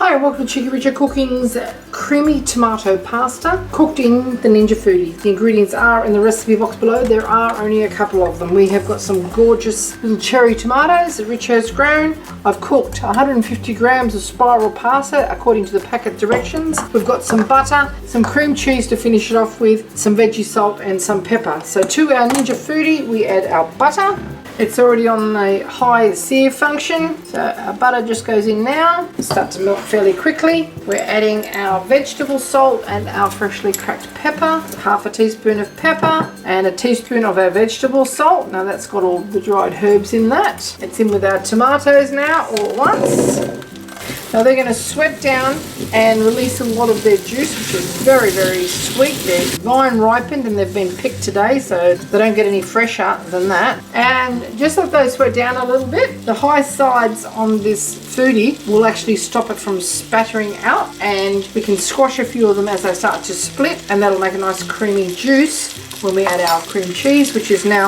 Hi, welcome to Cheekyricho Cooking's creamy tomato pasta cooked in the Ninja Foodi. The ingredients are in the recipe box below. There are only a couple of them. We have got some gorgeous little cherry tomatoes that Rich has grown. I've cooked 150 grams of spiral pasta according to the packet directions. We've got some butter, some cream cheese to finish it off with, some veggie salt and some pepper. So to our Ninja Foodi we add our butter. It's already on the high sear function, so our butter just goes in now. It'll start to melt fairly quickly. We're adding our vegetable salt and our freshly cracked pepper, half a teaspoon of pepper and a teaspoon of our vegetable salt. Now that's got all the dried herbs in that. It's in with our tomatoes now all at once. Now they're going to sweat down and release a lot of their juice, which is very, very sweet. They're vine ripened and they've been picked today, so they don't get any fresher than that. And just let those sweat down a little bit. The high sides on this foodie will actually stop it from spattering out, and we can squash a few of them as they start to split, and that'll make a nice creamy juice when we add our cream cheese, which is now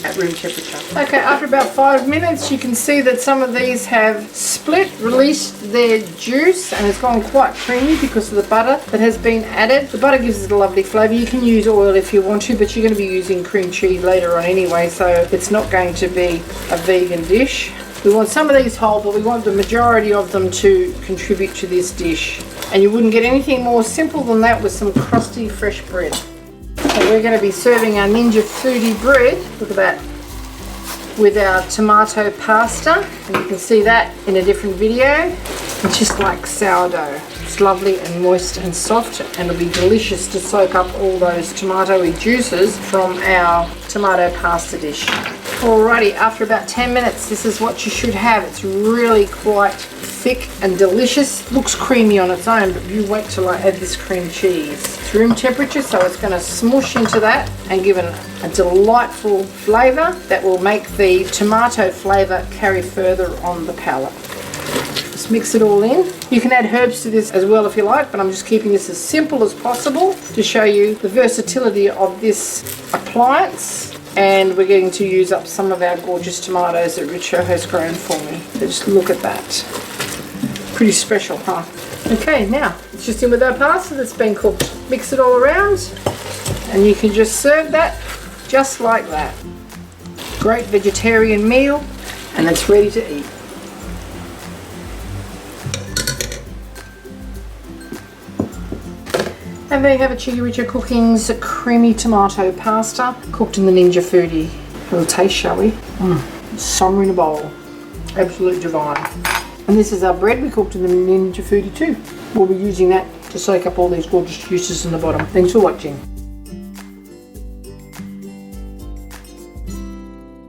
at room temperature. Okay, after about 5 minutes you can see that some of these have split, released their juice, and it's gone quite creamy because of the butter that has been added. The butter gives it a lovely flavour. You can use oil if you want to, but you're going to be using cream cheese later on anyway, so it's not going to be a vegan dish. We want some of these whole, but we want the majority of them to contribute to this dish. And you wouldn't get anything more simple than that with some crusty fresh bread. So we're going to be serving our Ninja Foodi bread, look at that, with our tomato pasta. And you can see that in a different video. It's just like sourdough. It's lovely and moist and soft, and it'll be delicious to soak up all those tomatoey juices from our tomato pasta dish. Alrighty, after about 10 minutes, this is what you should have. It's really quite thick and delicious. Looks creamy on its own, but you wait till I add this cream cheese. It's room temperature, so it's going to smush into that and give it a delightful flavour that will make the tomato flavour carry further on the palate. Just mix it all in. You can add herbs to this as well if you like, but I'm just keeping this as simple as possible to show you the versatility of this appliance. And we're getting to use up some of our gorgeous tomatoes that Richo has grown for me. So just look at that. Pretty special, huh? Okay, now it's just in with our pasta that's been cooked. Mix it all around and you can just serve that just like that. Great vegetarian meal, and it's ready to eat. And there you have it, Cheekyricho Cooking's creamy tomato pasta cooked in the Ninja Foodi. A little taste, shall we? Summer in a bowl. Absolute divine. And this is our bread we cooked in the Ninja Foodi too. We'll be using that to soak up all these gorgeous juices in the bottom. Thanks for watching.